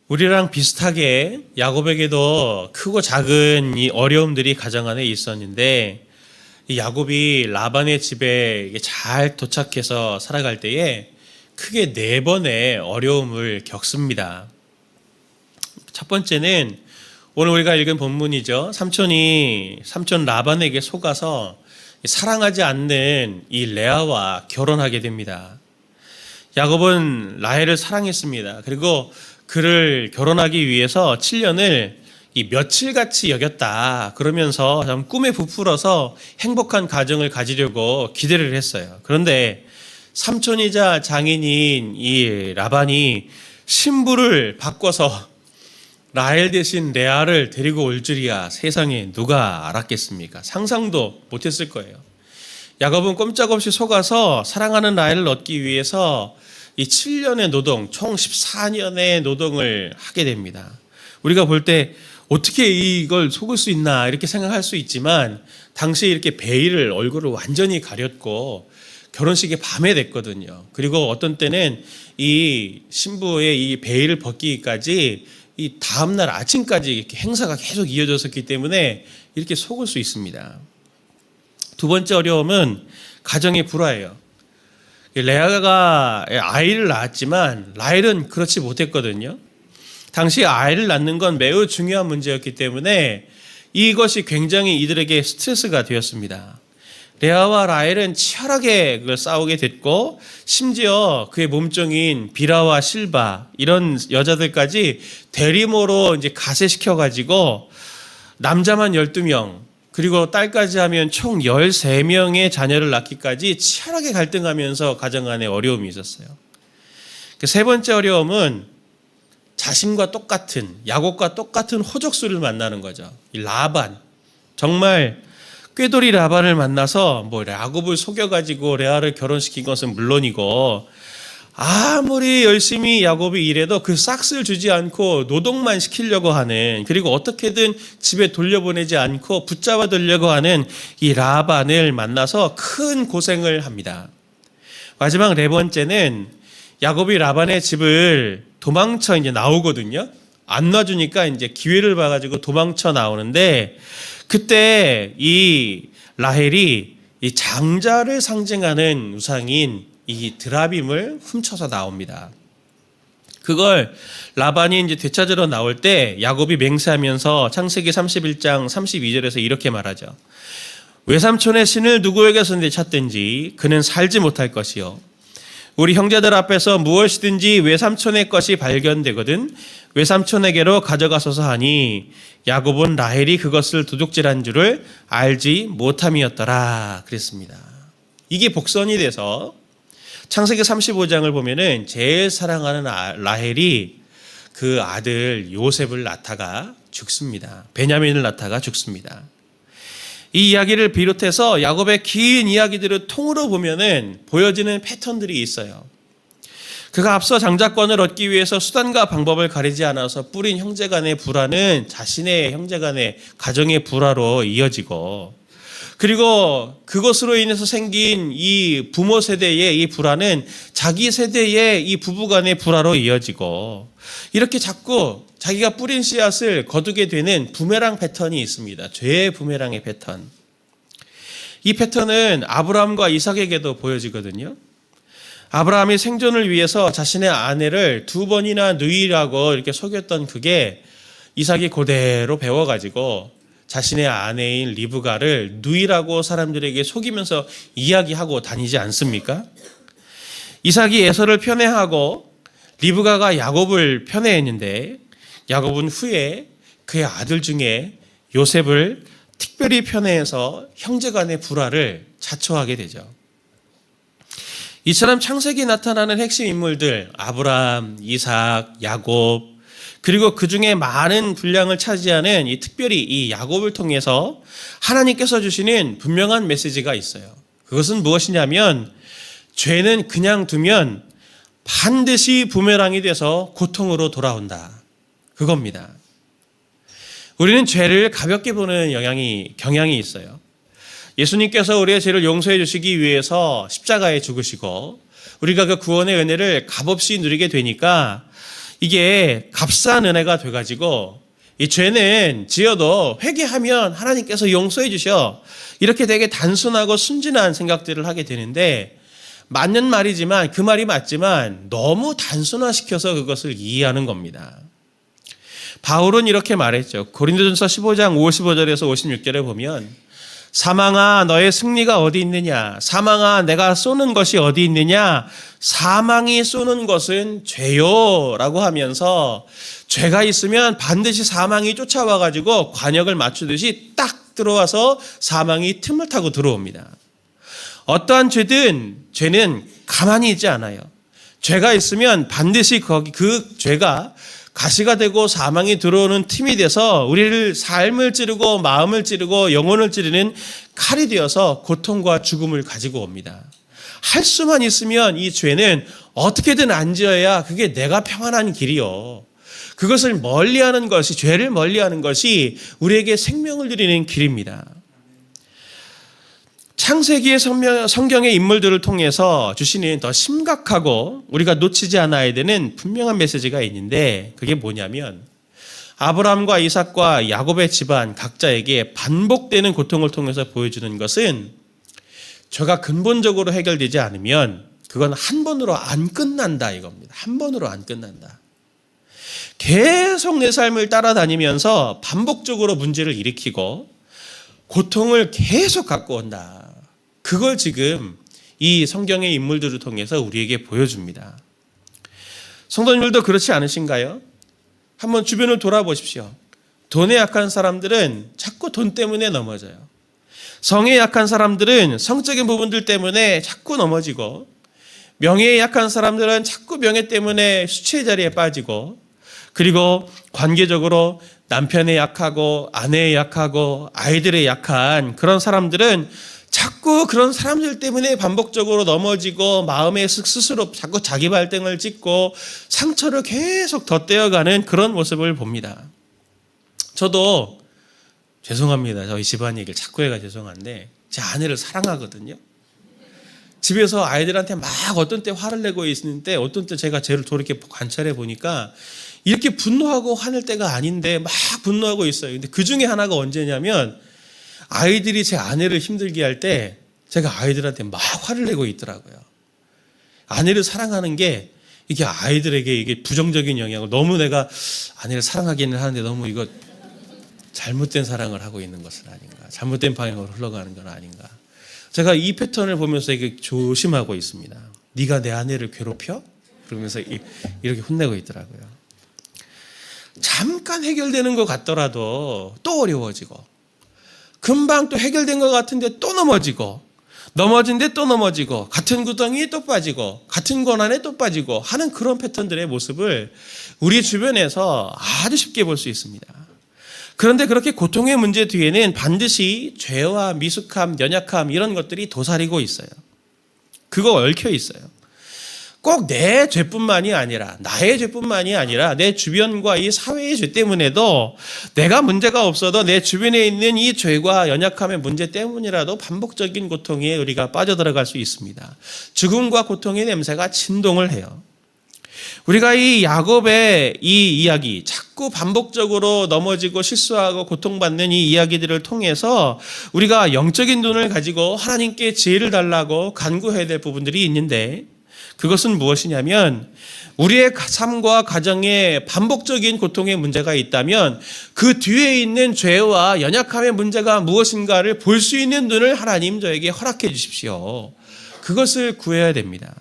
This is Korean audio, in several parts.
우리랑 비슷하게 야곱에게도 크고 작은 이 어려움들이 가정 안에 있었는데, 이 야곱이 라반의 집에 잘 도착해서 살아갈 때에 크게 4번의 어려움을 겪습니다. 첫 번째는 오늘 우리가 읽은 본문이죠. 삼촌 라반에게 속아서 사랑하지 않는 이 레아와 결혼하게 됩니다. 야곱은 라헬을 사랑했습니다. 그리고 그를 결혼하기 위해서 7년을 이 며칠같이 여겼다. 그러면서 참 꿈에 부풀어서 행복한 가정을 가지려고 기대를 했어요. 그런데 삼촌이자 장인인 이 라반이 신부를 바꿔서 라헬 대신 레아를 데리고 올 줄이야 세상에 누가 알았겠습니까? 상상도 못했을 거예요. 야곱은 꼼짝없이 속아서 사랑하는 라헬을 얻기 위해서 이 7년의 노동, 총 14년의 노동을 하게 됩니다. 우리가 볼 때 어떻게 이걸 속을 수 있나 이렇게 생각할 수 있지만, 당시에 이렇게 베일을 얼굴을 완전히 가렸고 결혼식이 밤에 됐거든요. 그리고 어떤 때는 이 신부의 이 베일을 벗기기까지 이 다음날 아침까지 이렇게 행사가 계속 이어졌었기 때문에 이렇게 속을 수 있습니다. 두 번째 어려움은 가정의 불화예요. 레아가 아이를 낳았지만 라헬은 그렇지 못했거든요. 당시 아이를 낳는 건 매우 중요한 문제였기 때문에 이것이 굉장히 이들에게 스트레스가 되었습니다. 레아와 라헬은 치열하게 그걸 싸우게 됐고, 심지어 그의 몸종인 비라와 실바 이런 여자들까지 대리모로 이제 가세시켜가지고 남자만 12명 그리고 딸까지 하면 총 13명의 자녀를 낳기까지 치열하게 갈등하면서 가정 안에 어려움이 있었어요. 세 번째 어려움은 자신과 똑같은, 야곱과 똑같은 호적수를 만나는 거죠. 이 라반, 정말 꾀돌이 라반을 만나서 야곱을 속여가지고 레아를 결혼시킨 것은 물론이고, 아무리 열심히 야곱이 일해도 그 싹쓸 주지 않고 노동만 시키려고 하는, 그리고 어떻게든 집에 돌려보내지 않고 붙잡아 두려고 하는 이 라반을 만나서 큰 고생을 합니다. 마지막 4번째는 야곱이 라반의 집을 도망쳐 이제 나오거든요. 안 놔주니까 이제 기회를 봐가지고 도망쳐 나오는데, 그때 이 라헬이 이 장자를 상징하는 우상인 이 드라빔을 훔쳐서 나옵니다. 그걸 라반이 이제 되찾으러 나올 때 야곱이 맹세하면서 창세기 31장 32절에서 이렇게 말하죠. 외삼촌의 신을 누구에게서 찾든지 그는 살지 못할 것이요, 우리 형제들 앞에서 무엇이든지 외삼촌의 것이 발견되거든 외삼촌에게로 가져가소서 하니, 야곱은 라헬이 그것을 도둑질한 줄을 알지 못함이었더라 그랬습니다. 이게 복선이 돼서 창세기 35장을 보면은 제일 사랑하는 라헬이 그 아들 요셉을 낳다가 죽습니다. 베냐민을 낳다가 죽습니다. 이 이야기를 비롯해서 야곱의 긴 이야기들을 통으로 보면은 보여지는 패턴들이 있어요. 그가 앞서 장자권을 얻기 위해서 수단과 방법을 가리지 않아서 뿌린 형제간의 불화는 자신의 형제간의 가정의 불화로 이어지고, 그리고 그것으로 인해서 생긴 이 부모 세대의 이 불화는 자기 세대의 이 부부간의 불화로 이어지고, 이렇게 자꾸 자기가 뿌린 씨앗을 거두게 되는 부메랑 패턴이 있습니다. 죄의 부메랑의 패턴. 이 패턴은 아브라함과 이삭에게도 보여지거든요. 아브라함이 생존을 위해서 자신의 아내를 2번이나 누이라고 이렇게 속였던 그게 이삭이 그대로 배워가지고 자신의 아내인 리브가를 누이라고 사람들에게 속이면서 이야기하고 다니지 않습니까? 이삭이 에서를 편애하고 리브가가 야곱을 편애했는데, 야곱은 후에 그의 아들 중에 요셉을 특별히 편애해서 형제간의 불화를 자초하게 되죠. 이처럼 창세기에 나타나는 핵심 인물들, 아브라함, 이삭, 야곱, 그리고 그 중에 많은 분량을 차지하는 특별히 이 야곱을 통해서 하나님께서 주시는 분명한 메시지가 있어요. 그것은 무엇이냐면, 죄는 그냥 두면 반드시 부메랑이 돼서 고통으로 돌아온다. 그겁니다. 우리는 죄를 가볍게 보는 경향이 있어요. 예수님께서 우리의 죄를 용서해 주시기 위해서 십자가에 죽으시고 우리가 그 구원의 은혜를 값없이 누리게 되니까 이게 값싼 은혜가 돼가지고 이 죄는 지어도 회개하면 하나님께서 용서해 주셔. 이렇게 되게 단순하고 순진한 생각들을 하게 되는데, 맞는 말이지만 그 말이 맞지만 너무 단순화시켜서 그것을 이해하는 겁니다. 바울은 이렇게 말했죠. 고린도전서 15장 55절에서 56절에 보면, 사망아 너의 승리가 어디 있느냐? 사망아 내가 쏘는 것이 어디 있느냐? 사망이 쏘는 것은 죄요 라고 하면서, 죄가 있으면 반드시 사망이 쫓아와가지고 관역을 맞추듯이 딱 들어와서 사망이 틈을 타고 들어옵니다. 어떠한 죄는 가만히 있지 않아요. 죄가 있으면 반드시 그 죄가 가시가 되고 사망이 들어오는 틈이 돼서 우리를 삶을 찌르고 마음을 찌르고 영혼을 찌르는 칼이 되어서 고통과 죽음을 가지고 옵니다. 할 수만 있으면 이 죄는 어떻게든 안 지어야 그게 내가 평안한 길이요. 그것을 멀리하는 것이, 죄를 멀리하는 것이 우리에게 생명을 드리는 길입니다. 창세기의 성경의 인물들을 통해서 주시는 더 심각하고 우리가 놓치지 않아야 되는 분명한 메시지가 있는데, 그게 뭐냐면 아브라함과 이삭과 야곱의 집안 각자에게 반복되는 고통을 통해서 보여주는 것은, 죄가 근본적으로 해결되지 않으면 그건 한 번으로 안 끝난다 이겁니다. 한 번으로 안 끝난다. 계속 내 삶을 따라다니면서 반복적으로 문제를 일으키고 고통을 계속 갖고 온다. 그걸 지금 이 성경의 인물들을 통해서 우리에게 보여줍니다. 성도님들도 그렇지 않으신가요? 한번 주변을 돌아보십시오. 돈에 약한 사람들은 자꾸 돈 때문에 넘어져요. 성에 약한 사람들은 성적인 부분들 때문에 자꾸 넘어지고, 명예에 약한 사람들은 자꾸 명예 때문에 수치의 자리에 빠지고, 그리고 관계적으로 남편에 약하고 아내에 약하고 아이들에 약한 그런 사람들은 자꾸 그런 사람들 때문에 반복적으로 넘어지고 마음에 스스로 자꾸 자기 발등을 찍고 상처를 계속 덧대어가는 그런 모습을 봅니다. 저도 죄송합니다. 저희 집안 얘기를 자꾸 해가 죄송한데, 제 아내를 사랑하거든요. 집에서 아이들한테 막 어떤 때 화를 내고 있는데 어떤 때 제가 쟤를 저렇게 관찰해 보니까 이렇게 분노하고 화낼 때가 아닌데 막 분노하고 있어요. 근데 그 중에 하나가 언제냐면, 아이들이 제 아내를 힘들게 할 때 제가 아이들한테 막 화를 내고 있더라고요. 아내를 사랑하는 게 이게 아이들에게 이게 부정적인 영향을, 너무 내가 아내를 사랑하기는 하는데 너무 이거 잘못된 사랑을 하고 있는 것은 아닌가, 잘못된 방향으로 흘러가는 건 아닌가. 제가 이 패턴을 보면서 이게 조심하고 있습니다. 네가 내 아내를 괴롭혀? 그러면서 이렇게 혼내고 있더라고요. 잠깐 해결되는 것 같더라도 또 어려워지고, 금방 또 해결된 것 같은데 또 넘어지고, 넘어진데 또 넘어지고, 같은 구덩이에 또 빠지고, 같은 고난에 또 빠지고 하는 그런 패턴들의 모습을 우리 주변에서 아주 쉽게 볼 수 있습니다. 그런데 그렇게 고통의 문제 뒤에는 반드시 죄와 미숙함, 연약함 이런 것들이 도사리고 있어요. 그거 얽혀 있어요. 꼭 내 죄뿐만이 아니라, 나의 죄뿐만이 아니라 내 주변과 이 사회의 죄 때문에도, 내가 문제가 없어도 내 주변에 있는 이 죄과 연약함의 문제 때문이라도 반복적인 고통에 우리가 빠져들어갈 수 있습니다. 죽음과 고통의 냄새가 진동을 해요. 우리가 이 야곱의 이 이야기, 자꾸 반복적으로 넘어지고 실수하고 고통받는 이 이야기들을 통해서 우리가 영적인 눈을 가지고 하나님께 지혜를 달라고 간구해야 될 부분들이 있는데, 그것은 무엇이냐면, 우리의 삶과 가정에 반복적인 고통의 문제가 있다면 그 뒤에 있는 죄와 연약함의 문제가 무엇인가를 볼 수 있는 눈을 하나님 저에게 허락해 주십시오. 그것을 구해야 됩니다.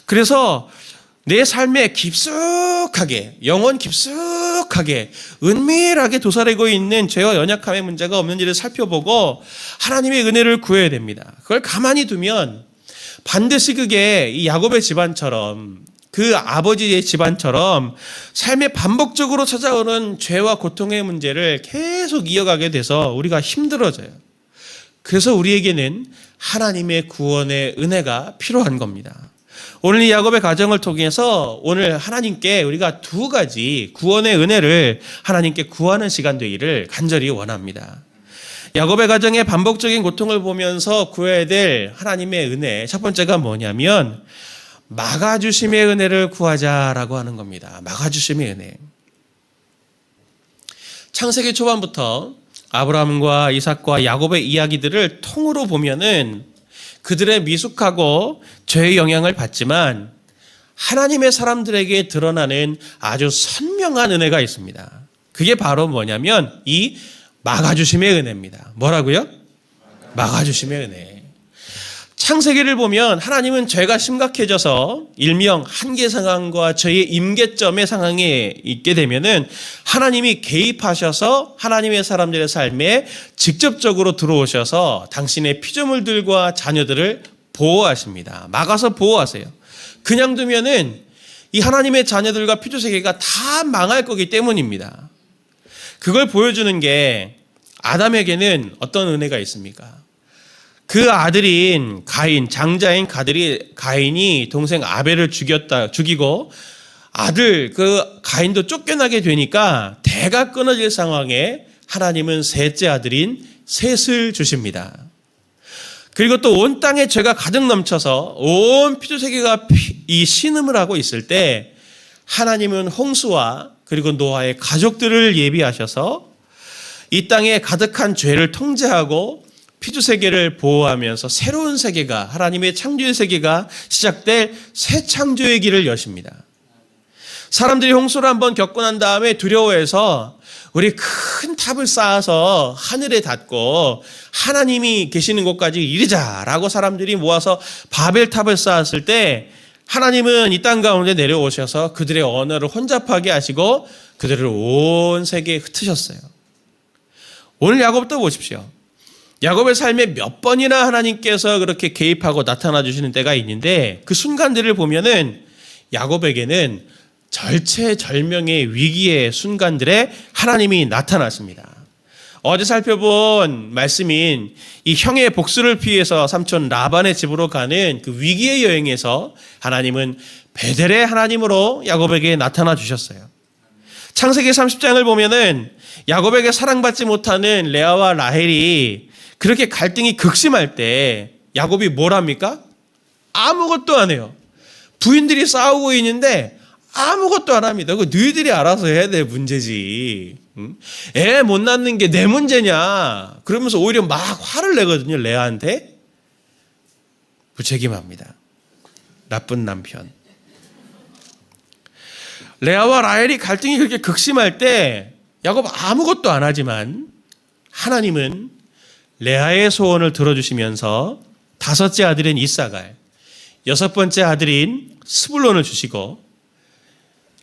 그래서 내 삶에 깊숙하게, 영혼 깊숙하게, 은밀하게 도사리고 있는 죄와 연약함의 문제가 없는지를 살펴보고 하나님의 은혜를 구해야 됩니다. 그걸 가만히 두면 반드시 그게 이 야곱의 집안처럼, 그 아버지의 집안처럼 삶에 반복적으로 찾아오는 죄와 고통의 문제를 계속 이어가게 돼서 우리가 힘들어져요. 그래서 우리에게는 하나님의 구원의 은혜가 필요한 겁니다. 오늘 이 야곱의 가정을 통해서 오늘 하나님께 우리가 두 가지 구원의 은혜를 하나님께 구하는 시간 되기를 간절히 원합니다. 야곱의 가정의 반복적인 고통을 보면서 구해야 될 하나님의 은혜, 첫 번째가 뭐냐면, 막아주심의 은혜를 구하자라고 하는 겁니다. 막아주심의 은혜. 창세기 초반부터 아브라함과 이삭과 야곱의 이야기들을 통으로 보면은 그들의 미숙하고 죄의 영향을 받지만 하나님의 사람들에게 드러나는 아주 선명한 은혜가 있습니다. 그게 바로 뭐냐면 이 막아주심의 은혜입니다. 뭐라고요? 막아주심의 은혜. 창세기를 보면 하나님은 죄가 심각해져서 일명 한계 상황과 죄의 임계점의 상황에 있게 되면은 하나님이 개입하셔서 하나님의 사람들의 삶에 직접적으로 들어오셔서 당신의 피조물들과 자녀들을 보호하십니다. 막아서 보호하세요. 그냥 두면은 이 하나님의 자녀들과 피조세계가 다 망할 거기 때문입니다. 그걸 보여주는 게 아담에게는 어떤 은혜가 있습니까? 그 아들인 가인, 장자인 가인이 동생 아벨을 죽이고 아들 그 가인도 쫓겨나게 되니까 대가 끊어질 상황에 하나님은 셋째 아들인 셋을 주십니다. 그리고 또 온 땅에 죄가 가득 넘쳐서 온 피조세계가 이 신음을 하고 있을 때 하나님은 홍수와 그리고 노아의 가족들을 예비하셔서 이 땅에 가득한 죄를 통제하고 피조세계를 보호하면서 새로운 세계가 하나님의 창조의 세계가 시작될 새 창조의 길을 여십니다. 사람들이 홍수를 한번 겪고 난 다음에 두려워해서 우리 큰 탑을 쌓아서 하늘에 닿고 하나님이 계시는 곳까지 이르자라고 사람들이 모아서 바벨탑을 쌓았을 때 하나님은 이 땅 가운데 내려오셔서 그들의 언어를 혼잡하게 하시고 그들을 온 세계에 흩으셨어요. 오늘 야곱도 보십시오. 야곱의 삶에 몇 번이나 하나님께서 그렇게 개입하고 나타나 주시는 때가 있는데 그 순간들을 보면은 야곱에게는 절체절명의 위기의 순간들에 하나님이 나타나십니다. 어제 살펴본 말씀인 이 형의 복수를 피해서 삼촌 라반의 집으로 가는 그 위기의 여행에서 하나님은 베델의 하나님으로 야곱에게 나타나 주셨어요. 창세기 30장을 보면은 야곱에게 사랑받지 못하는 레아와 라헬이 그렇게 갈등이 극심할 때 야곱이 뭘 합니까? 아무것도 안 해요. 부인들이 싸우고 있는데 아무것도 안 합니다. 그거 너희들이 알아서 해야 될 문제지. 애 못 낳는 게 내 문제냐. 그러면서 오히려 막 화를 내거든요. 레아한테. 무책임합니다. 나쁜 남편. 레아와 라헬이 갈등이 그렇게 극심할 때 야곱 아무것도 안 하지만 하나님은 레아의 소원을 들어주시면서 다섯째 아들인 이사갈, 여섯 번째 아들인 스불론을 주시고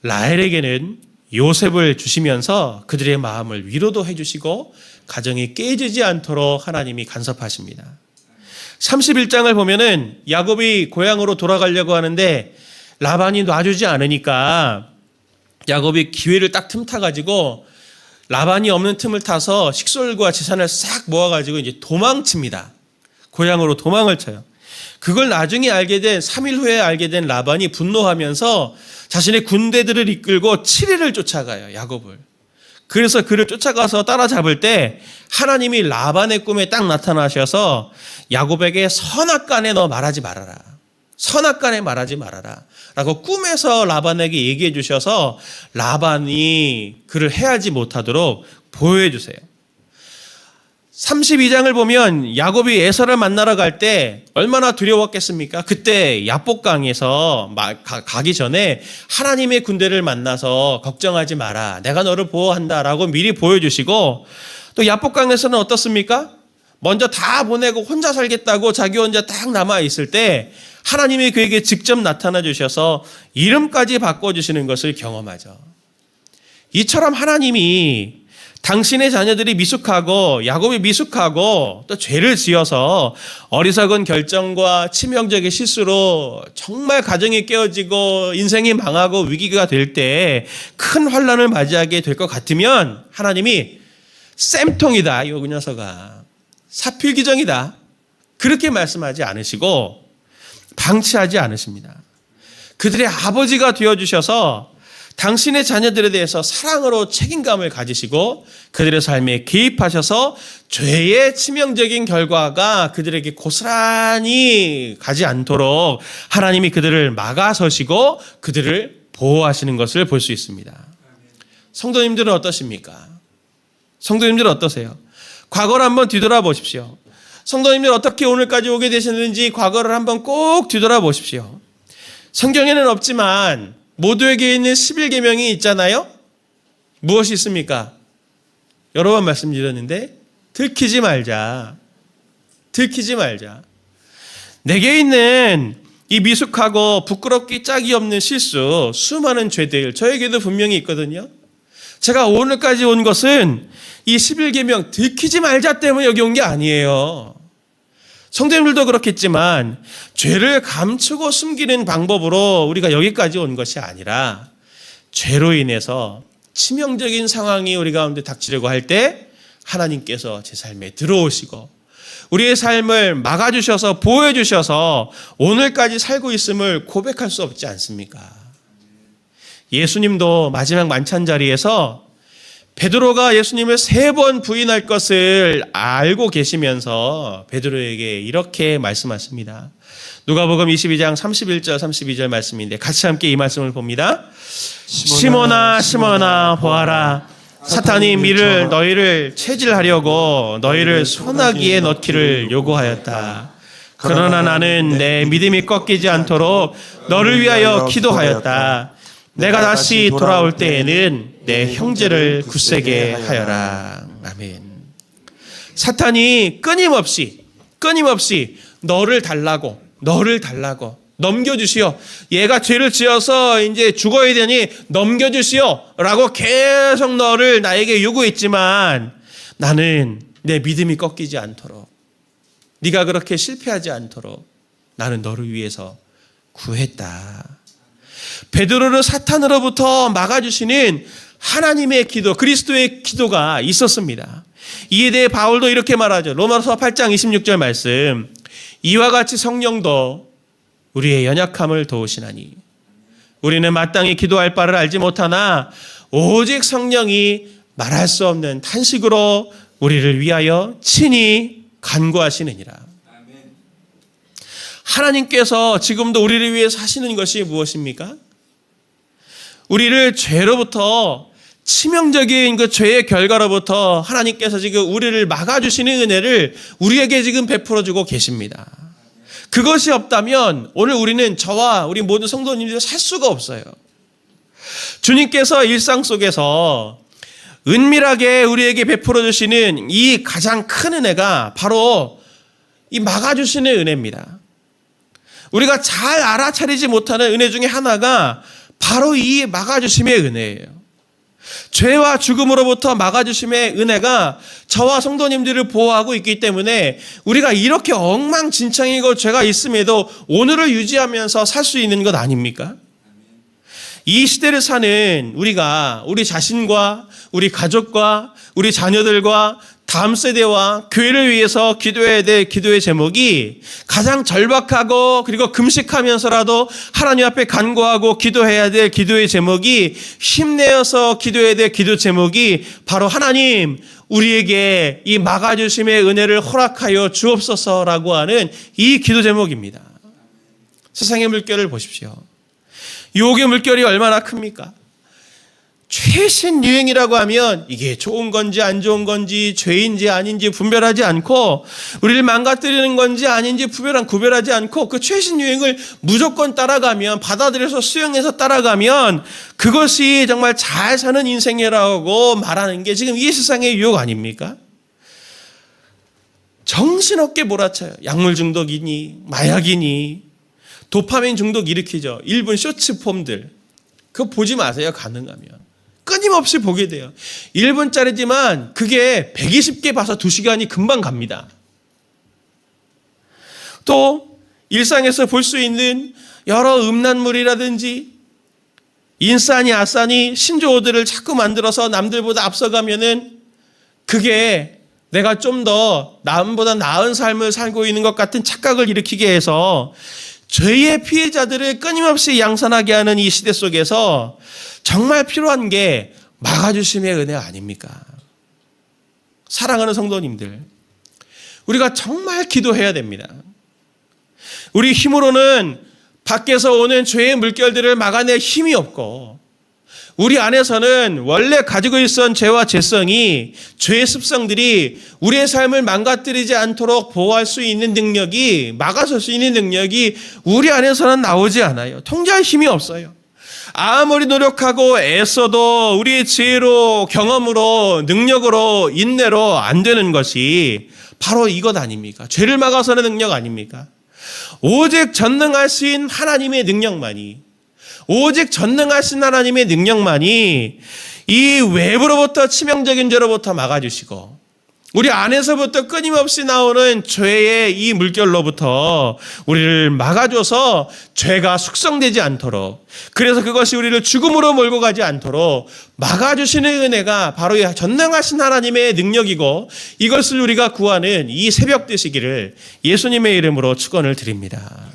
라헬에게는 요셉을 주시면서 그들의 마음을 위로도 해주시고 가정이 깨지지 않도록 하나님이 간섭하십니다. 31장을 보면은 야곱이 고향으로 돌아가려고 하는데 라반이 놔주지 않으니까 야곱이 기회를 딱 틈타가지고 라반이 없는 틈을 타서 식솔과 재산을 싹 모아가지고 이제 도망칩니다. 고향으로 도망을 쳐요. 그걸 나중에 3일 후에 알게 된 라반이 분노하면서 자신의 군대들을 이끌고 7일을 쫓아가요. 야곱을. 그래서 그를 쫓아가서 따라잡을 때 하나님이 라반의 꿈에 딱 나타나셔서 야곱에게 선악간에 너 말하지 말아라. 선악간에 말하지 말아라. 라고 꿈에서 라반에게 얘기해 주셔서 라반이 그를 해하지 못하도록 보호해 주세요. 32장을 보면 야곱이 에서를 만나러 갈 때 얼마나 두려웠겠습니까? 그때 야복강에서 가기 전에 하나님의 군대를 만나서 걱정하지 마라. 내가 너를 보호한다라고 미리 보여주시고 또 야복강에서는 어떻습니까? 먼저 다 보내고 혼자 살겠다고 자기 혼자 딱 남아있을 때 하나님이 그에게 직접 나타나 주셔서 이름까지 바꿔주시는 것을 경험하죠. 이처럼 하나님이 당신의 자녀들이 미숙하고 야곱이 미숙하고 또 죄를 지어서 어리석은 결정과 치명적인 실수로 정말 가정이 깨어지고 인생이 망하고 위기가 될 때 큰 환난을 맞이하게 될 것 같으면 하나님이 쌤통이다. 이 녀석아. 사필기정이다. 그렇게 말씀하지 않으시고 방치하지 않으십니다. 그들의 아버지가 되어주셔서 당신의 자녀들에 대해서 사랑으로 책임감을 가지시고 그들의 삶에 개입하셔서 죄의 치명적인 결과가 그들에게 고스란히 가지 않도록 하나님이 그들을 막아서시고 그들을 보호하시는 것을 볼 수 있습니다. 성도님들은 어떠십니까? 성도님들은 어떠세요? 과거를 한번 뒤돌아보십시오. 성도님들 어떻게 오늘까지 오게 되셨는지 과거를 한번 꼭 뒤돌아보십시오. 성경에는 없지만 모두에게 있는 11계명이 있잖아요. 무엇이 있습니까? 여러 번 말씀드렸는데 들키지 말자. 들키지 말자. 내게 있는 이 미숙하고 부끄럽기 짝이 없는 실수, 수많은 죄들 저에게도 분명히 있거든요. 제가 오늘까지 온 것은 이 11계명 들키지 말자 때문에 여기 온 게 아니에요. 성도님들도 그렇겠지만 죄를 감추고 숨기는 방법으로 우리가 여기까지 온 것이 아니라 죄로 인해서 치명적인 상황이 우리 가운데 닥치려고 할 때 하나님께서 제 삶에 들어오시고 우리의 삶을 막아주셔서 보호해주셔서 오늘까지 살고 있음을 고백할 수 없지 않습니까? 예수님도 마지막 만찬 자리에서 베드로가 예수님을 3번 부인할 것을 알고 계시면서 베드로에게 이렇게 말씀하십니다. 누가복음 22장 31절 32절 말씀인데 같이 함께 이 말씀을 봅니다. 시몬아 시몬아 보아라, 사탄이 미를 너희를 체질하려고 너희를 소나기에 넣기를 요구하였다. 그러나 나는 내 믿음이 꺾이지 않도록 너를 위하여 기도하였다. 내가 다시 돌아올 때에는 내 형제를 굳세게 하여라. 아멘. 사탄이 끊임없이 너를 달라고 넘겨주시오. 얘가 죄를 지어서 이제 죽어야 되니 넘겨주시오 라고 계속 너를 나에게 요구했지만 나는 내 믿음이 꺾이지 않도록, 네가 그렇게 실패하지 않도록 나는 너를 위해서 구했다. 베드로를 사탄으로부터 막아주시는 하나님의 기도, 그리스도의 기도가 있었습니다. 이에 대해 바울도 이렇게 말하죠. 로마서 8장 26절 말씀. 이와 같이 성령도 우리의 연약함을 도우시나니 우리는 마땅히 기도할 바를 알지 못하나 오직 성령이 말할 수 없는 탄식으로 우리를 위하여 친히 간구하시느니라. 하나님께서 지금도 우리를 위해서 하시는 것이 무엇입니까? 우리를 죄로부터, 치명적인 그 죄의 결과로부터 하나님께서 지금 우리를 막아주시는 은혜를 우리에게 지금 베풀어주고 계십니다. 그것이 없다면 오늘 우리는 저와 우리 모든 성도님들이 살 수가 없어요. 주님께서 일상 속에서 은밀하게 우리에게 베풀어주시는 이 가장 큰 은혜가 바로 이 막아주시는 은혜입니다. 우리가 잘 알아차리지 못하는 은혜 중에 하나가 바로 이 막아주심의 은혜예요. 죄와 죽음으로부터 막아주심의 은혜가 저와 성도님들을 보호하고 있기 때문에 우리가 이렇게 엉망진창이고 죄가 있음에도 오늘을 유지하면서 살 수 있는 것 아닙니까? 이 시대를 사는 우리가 우리 자신과 우리 가족과 우리 자녀들과 다음 세대와 교회를 위해서 기도해야 될 기도의 제목이 가장 절박하고 그리고 금식하면서라도 하나님 앞에 간구하고 기도해야 될 기도의 제목이, 힘내어서 기도해야 될 기도 제목이 바로 하나님 우리에게 이 막아주심의 은혜를 허락하여 주옵소서라고 하는 이 기도 제목입니다. 세상의 물결을 보십시오. 유혹의 물결이 얼마나 큽니까? 최신 유행이라고 하면 이게 좋은 건지 안 좋은 건지 죄인지 아닌지 분별하지 않고 우리를 망가뜨리는 건지 아닌지 구별하지 않고 그 최신 유행을 무조건 따라가면, 받아들여서 수용해서 따라가면 그것이 정말 잘 사는 인생이라고 말하는 게 지금 이 세상의 유혹 아닙니까? 정신없게 몰아쳐요. 약물 중독이니 마약이니 도파민 중독 일으키죠. 일본 쇼츠폼들 그거 보지 마세요. 가능하면 끊임없이 보게 돼요. 1분짜리지만 그게 120개 봐서 2시간이 금방 갑니다. 또 일상에서 볼 수 있는 여러 음란물이라든지 인싸니 아싸니 신조어들을 자꾸 만들어서 남들보다 앞서가면은 그게 내가 좀 더 남보다 나은 삶을 살고 있는 것 같은 착각을 일으키게 해서 죄의 피해자들을 끊임없이 양산하게 하는 이 시대 속에서 정말 필요한 게 막아주심의 은혜 아닙니까? 사랑하는 성도님들, 우리가 정말 기도해야 됩니다. 우리 힘으로는 밖에서 오는 죄의 물결들을 막아낼 힘이 없고, 우리 안에서는 원래 가지고 있었던 죄와 죄성이, 죄의 습성들이 우리의 삶을 망가뜨리지 않도록 보호할 수 있는 능력이, 막아설 수 있는 능력이 우리 안에서는 나오지 않아요. 통제할 힘이 없어요. 아무리 노력하고 애써도 우리의 지혜로, 경험으로, 능력으로, 인내로 안 되는 것이 바로 이것 아닙니까? 죄를 막아서는 능력 아닙니까? 오직 전능하신 하나님의 능력만이, 오직 전능하신 하나님의 능력만이 이 외부로부터 치명적인 죄로부터 막아주시고, 우리 안에서부터 끊임없이 나오는 죄의 이 물결로부터 우리를 막아줘서 죄가 숙성되지 않도록, 그래서 그것이 우리를 죽음으로 몰고 가지 않도록 막아주시는 은혜가 바로 이 전능하신 하나님의 능력이고, 이것을 우리가 구하는 이 새벽 되시기를 예수님의 이름으로 축원을 드립니다.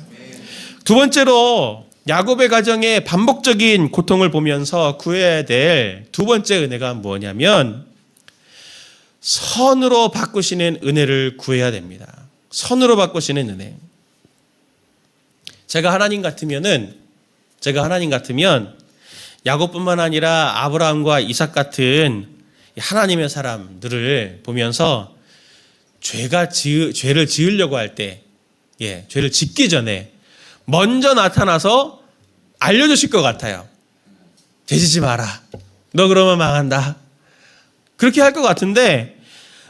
두 번째로 야곱의 가정의 반복적인 고통을 보면서 구해야 될 두 번째 은혜가 뭐냐면, 선으로 바꾸시는 은혜를 구해야 됩니다. 선으로 바꾸시는 은혜. 제가 하나님 같으면 야곱뿐만 아니라 아브라함과 이삭 같은 하나님의 사람들을 보면서 죄를 지으려고 할 때, 죄를 짓기 전에 먼저 나타나서 알려주실 것 같아요. 죄 짓지 마라. 너 그러면 망한다. 그렇게 할 것 같은데,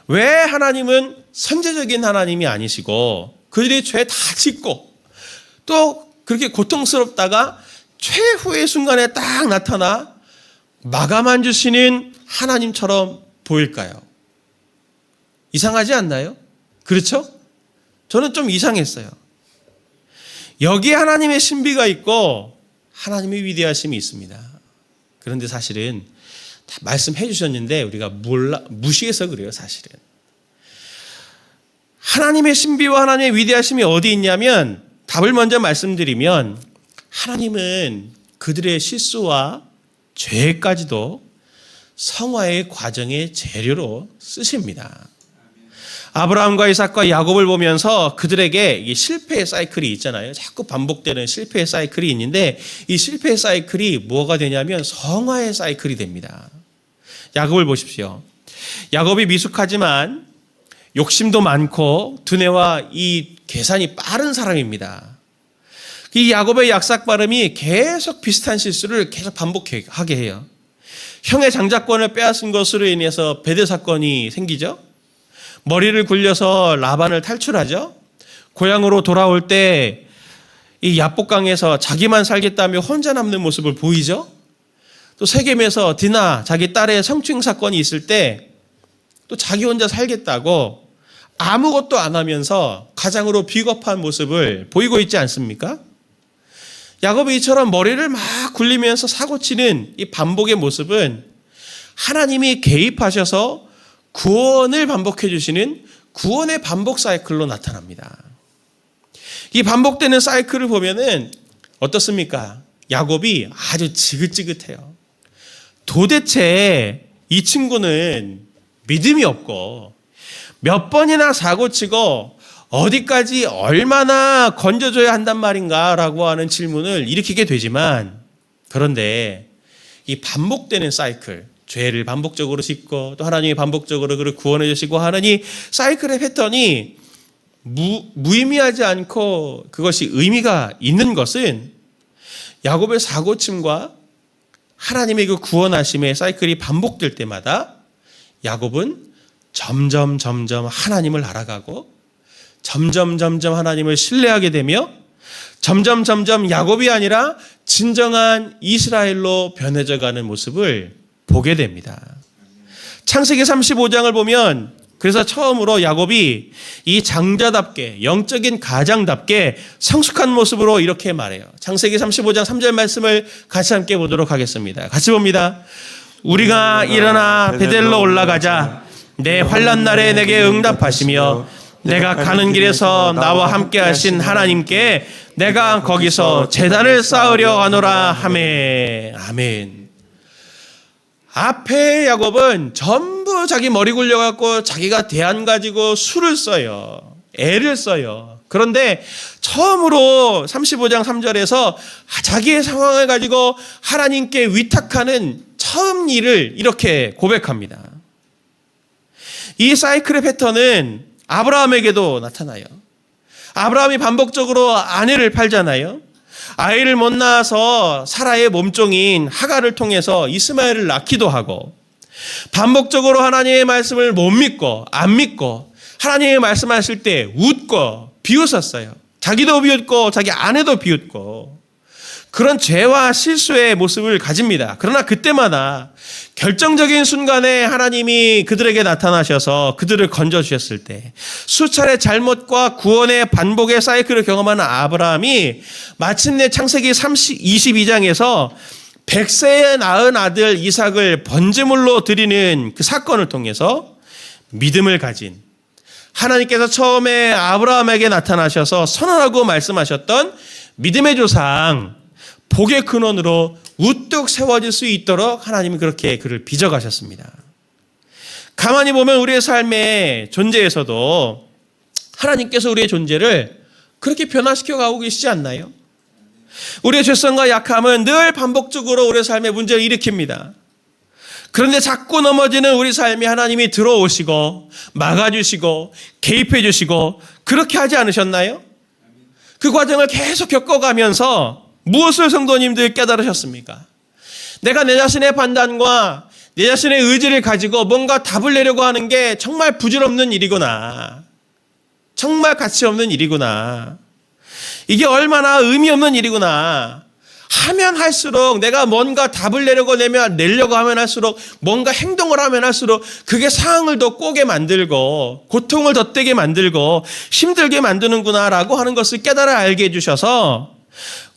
왜 하나님은 선제적인 하나님이 아니시고 그들이 죄 다 짓고 또 그렇게 고통스럽다가 최후의 순간에 딱 나타나 마감해 주시는 하나님처럼 보일까요? 이상하지 않나요? 그렇죠? 저는 좀 이상했어요. 여기에 하나님의 신비가 있고 하나님의 위대하심이 있습니다. 그런데 사실은 다 말씀해 주셨는데 우리가 무시해서 그래요, 사실은. 하나님의 신비와 하나님의 위대하심이 어디 있냐면, 답을 먼저 말씀드리면, 하나님은 그들의 실수와 죄까지도 성화의 과정의 재료로 쓰십니다. 아브라함과 이삭과 야곱을 보면서 그들에게 이 실패의 사이클이 있잖아요. 자꾸 반복되는 실패의 사이클이 있는데, 이 실패의 사이클이 뭐가 되냐면 성화의 사이클이 됩니다. 야곱을 보십시오. 야곱이 미숙하지만 욕심도 많고 두뇌와 이 계산이 빠른 사람입니다. 이 야곱의 약삭 발음이 계속 비슷한 실수를 계속 반복하게 해요. 형의 장자권을 빼앗은 것으로 인해서 배대 사건이 생기죠. 머리를 굴려서 라반을 탈출하죠. 고향으로 돌아올 때 이 야복강에서 자기만 살겠다며 혼자 남는 모습을 보이죠. 또 세겜에서 디나 자기 딸의 성추행 사건이 있을 때 또 자기 혼자 살겠다고 아무것도 안 하면서 가장으로 비겁한 모습을 보이고 있지 않습니까? 야곱이 이처럼 머리를 막 굴리면서 사고치는 이 반복의 모습은 하나님이 개입하셔서 구원을 반복해 주시는 구원의 반복 사이클로 나타납니다. 이 반복되는 사이클을 보면은 어떻습니까? 야곱이 아주 지긋지긋해요. 도대체 이 친구는 믿음이 없고 몇 번이나 사고치고 어디까지 얼마나 건져줘야 한단 말인가 라고 하는 질문을 일으키게 되지만, 그런데 이 반복되는 사이클, 죄를 반복적으로 짓고 또 하나님이 반복적으로 그를 구원해 주시고 하는 이 사이클의 패턴이 무의미하지 않고 그것이 의미가 있는 것은, 야곱의 사고침과 하나님의 그 구원하심의 사이클이 반복될 때마다 야곱은 점점 하나님을 알아가고 점점 하나님을 신뢰하게 되며 점점 야곱이 아니라 진정한 이스라엘로 변해져가는 모습을 보게 됩니다. 창세기 35장을 보면, 그래서 처음으로 야곱이 이 장자답게, 영적인 가장답게 성숙한 모습으로 이렇게 말해요. 창세기 35장 3절 말씀을 같이 함께 보도록 하겠습니다. 같이 봅니다. 우리가 일어나 베델로 올라가자. 내 환난 날에 내게 응답하시며 내가 가는 길에서 나와 함께 하신 하나님께 내가 거기서 제단을 쌓으려 하노라 하매. 아멘. 앞에 야곱은 전부 자기 머리 굴려갖고 자기가 대안 가지고 수를 써요. 애를 써요. 그런데 처음으로 35장 3절에서 자기의 상황을 가지고 하나님께 위탁하는 처음 일을 이렇게 고백합니다. 이 사이클의 패턴은 아브라함에게도 나타나요. 아브라함이 반복적으로 아내를 팔잖아요. 아이를 못 낳아서 사라의 몸종인 하갈을 통해서 이스마엘을 낳기도 하고, 반복적으로 하나님의 말씀을 못 믿고 안 믿고 하나님의 말씀하실 때 웃고 비웃었어요. 자기도 비웃고 자기 아내도 비웃고 그런 죄와 실수의 모습을 가집니다. 그러나 그때마다 결정적인 순간에 하나님이 그들에게 나타나셔서 그들을 건져주셨을 때 수차례 잘못과 구원의 반복의 사이클을 경험하는 아브라함이 마침내 창세기 22장에서 100세에 낳은 아들 이삭을 번제물로 드리는 그 사건을 통해서 믿음을 가진, 하나님께서 처음에 아브라함에게 나타나셔서 선언하고 말씀하셨던 믿음의 조상, 복의 근원으로 우뚝 세워질 수 있도록 하나님이 그렇게 그를 빚어가셨습니다. 가만히 보면 우리의 삶의 존재에서도 하나님께서 우리의 존재를 그렇게 변화시켜 가고 계시지 않나요? 우리의 죄성과 약함은 늘 반복적으로 우리의 삶에 문제를 일으킵니다. 그런데 자꾸 넘어지는 우리 삶에 하나님이 들어오시고 막아주시고 개입해 주시고 그렇게 하지 않으셨나요? 그 과정을 계속 겪어가면서 무엇을 성도님들 깨달으셨습니까? 내가 내 자신의 판단과 내 자신의 의지를 가지고 뭔가 답을 내려고 하는 게 정말 부질없는 일이구나. 정말 가치 없는 일이구나. 이게 얼마나 의미 없는 일이구나. 하면 할수록 내가 뭔가 답을 내려고 하면 할수록 뭔가 행동을 하면 할수록 그게 상황을 더 꼬게 만들고 고통을 덧대게 만들고 힘들게 만드는구나라고 하는 것을 깨달아 알게 해주셔서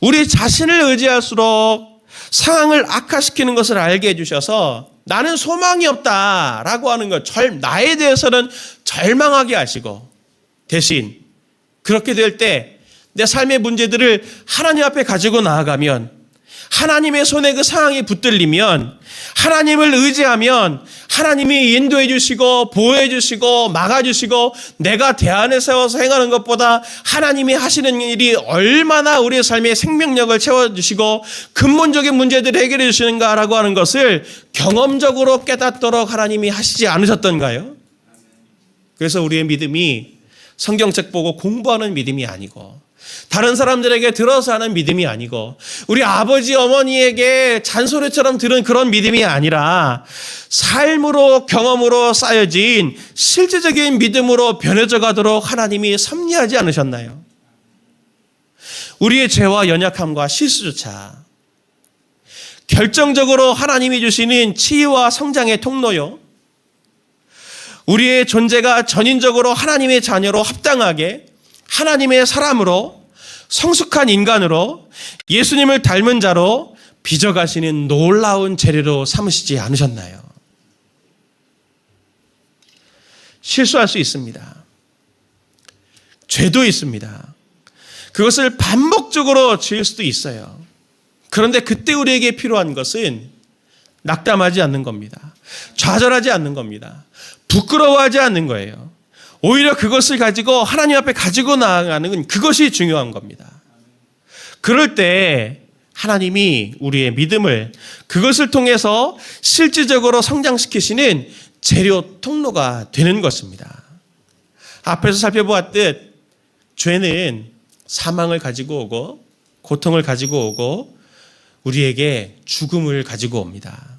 우리 자신을 의지할수록 상황을 악화시키는 것을 알게 해주셔서 나는 소망이 없다라고 하는 것, 나에 대해서는 절망하게 하시고 대신 그렇게 될 때 내 삶의 문제들을 하나님 앞에 가지고 나아가면, 하나님의 손에 그 상황이 붙들리면, 하나님을 의지하면 하나님이 인도해 주시고 보호해 주시고 막아 주시고 내가 대안을 세워서 행하는 것보다 하나님이 하시는 일이 얼마나 우리의 삶의 생명력을 채워주시고 근본적인 문제들을 해결해 주시는가라고 하는 것을 경험적으로 깨닫도록 하나님이 하시지 않으셨던가요? 그래서 우리의 믿음이 성경책 보고 공부하는 믿음이 아니고 다른 사람들에게 들어서 하는 믿음이 아니고 우리 아버지 어머니에게 잔소리처럼 들은 그런 믿음이 아니라 삶으로 경험으로 쌓여진 실제적인 믿음으로 변해져 가도록 하나님이 섭리하지 않으셨나요? 우리의 죄와 연약함과 실수조차 결정적으로 하나님이 주시는 치유와 성장의 통로요, 우리의 존재가 전인적으로 하나님의 자녀로 합당하게 하나님의 사람으로 성숙한 인간으로 예수님을 닮은 자로 빚어가시는 놀라운 재료로 삼으시지 않으셨나요? 실수할 수 있습니다. 죄도 있습니다. 그것을 반복적으로 지을 수도 있어요. 그런데 그때 우리에게 필요한 것은 낙담하지 않는 겁니다. 좌절하지 않는 겁니다. 부끄러워하지 않는 거예요. 오히려 그것을 가지고 하나님 앞에 가지고 나아가는 그것이 중요한 겁니다. 그럴 때 하나님이 우리의 믿음을 그것을 통해서 실질적으로 성장시키시는 재료 통로가 되는 것입니다. 앞에서 살펴보았듯 죄는 사망을 가지고 오고 고통을 가지고 오고 우리에게 죽음을 가지고 옵니다.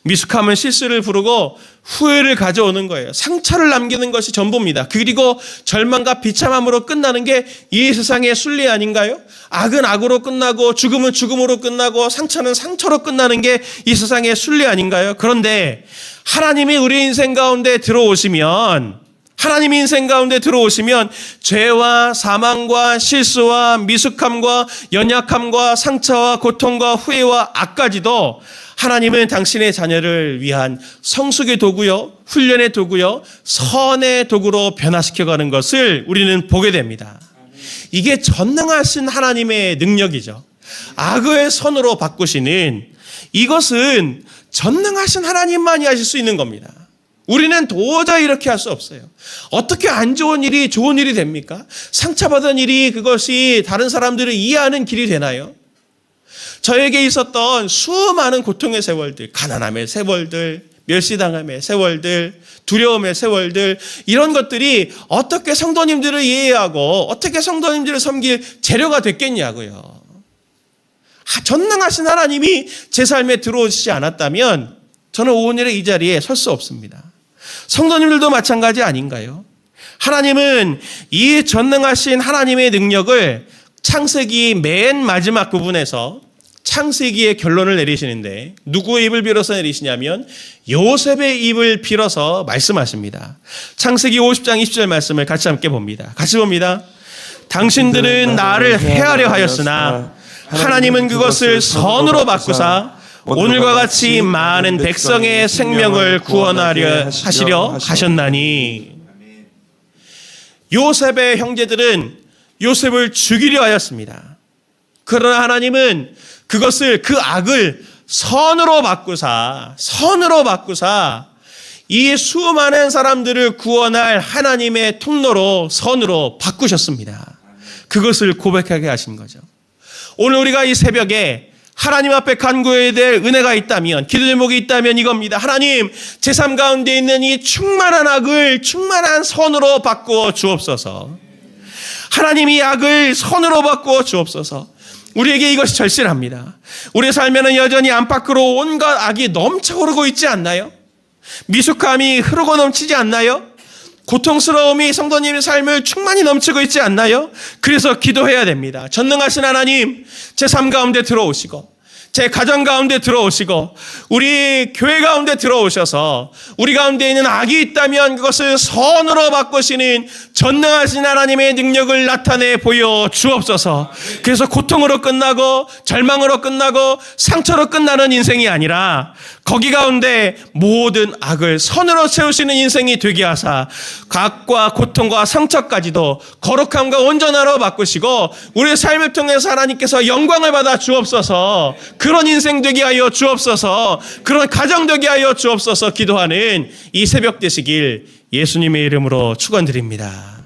미숙함은 실수를 부르고 후회를 가져오는 거예요. 상처를 남기는 것이 전부입니다. 그리고 절망과 비참함으로 끝나는 게 이 세상의 순리 아닌가요? 악은 악으로 끝나고 죽음은 죽음으로 끝나고 상처는 상처로 끝나는 게 이 세상의 순리 아닌가요? 그런데 하나님이 우리 인생 가운데 들어오시면, 하나님이 인생 가운데 들어오시면 죄와 사망과 실수와 미숙함과 연약함과 상처와 고통과 후회와 악까지도 하나님은 당신의 자녀를 위한 성숙의 도구요, 훈련의 도구요, 선의 도구로 변화시켜가는 것을 우리는 보게 됩니다. 이게 전능하신 하나님의 능력이죠. 악을 선으로 바꾸시는 이것은 전능하신 하나님만이 하실 수 있는 겁니다. 우리는 도저히 이렇게 할 수 없어요. 어떻게 안 좋은 일이 좋은 일이 됩니까? 상처받은 일이 그것이 다른 사람들을 이해하는 길이 되나요? 저에게 있었던 수많은 고통의 세월들, 가난함의 세월들, 멸시당함의 세월들, 두려움의 세월들, 이런 것들이 어떻게 성도님들을 이해하고 어떻게 성도님들을 섬길 재료가 됐겠냐고요. 전능하신 하나님이 제 삶에 들어오시지 않았다면 저는 오늘의 이 자리에 설 수 없습니다. 성도님들도 마찬가지 아닌가요? 하나님은 이 전능하신 하나님의 능력을 창세기 맨 마지막 부분에서 창세기의 결론을 내리시는데 누구의 입을 빌어서 내리시냐면 요셉의 입을 빌어서 말씀하십니다. 창세기 50장 20절 말씀을 같이 함께 봅니다. 같이 봅니다. 당신들은 나를 해하려 하였으나 하나님은 그것을 선으로 바꾸사 오늘과 같이 많은 백성의 생명을 구원하려 하시려 하셨나니. 요셉의 형제들은 요셉을 죽이려 하였습니다. 그러나 하나님은 그것을, 그 악을 선으로 바꾸사 이 수많은 사람들을 구원할 하나님의 통로로, 선으로 바꾸셨습니다. 그것을 고백하게 하신 거죠. 오늘 우리가 이 새벽에 하나님 앞에 간구해야 될 은혜가 있다면, 기도 제목이 있다면 이겁니다. 하나님, 제 삶 가운데 있는 이 충만한 악을 충만한 선으로 바꾸어 주옵소서. 하나님, 이 악을 선으로 바꾸어 주옵소서. 우리에게 이것이 절실합니다. 우리의 삶에는 여전히 안팎으로 온갖 악이 넘쳐흐르고 있지 않나요? 미숙함이 흐르고 넘치지 않나요? 고통스러움이 성도님의 삶을 충만히 넘치고 있지 않나요? 그래서 기도해야 됩니다. 전능하신 하나님, 제 삶 가운데 들어오시고 제 가정 가운데 들어오시고 우리 교회 가운데 들어오셔서 우리 가운데 있는 악이 있다면 그것을 선으로 바꾸시는 전능하신 하나님의 능력을 나타내 보여 주옵소서. 그래서 고통으로 끝나고 절망으로 끝나고 상처로 끝나는 인생이 아니라 거기 가운데 모든 악을 선으로 세우시는 인생이 되게 하사 각과 고통과 상처까지도 거룩함과 온전하로 바꾸시고 우리의 삶을 통해서 하나님께서 영광을 받아 주옵소서. 그런 인생 되게 하여 주옵소서. 그런 가정 되게 하여 주옵소서. 기도하는 이 새벽 되시길 예수님의 이름으로 축원드립니다.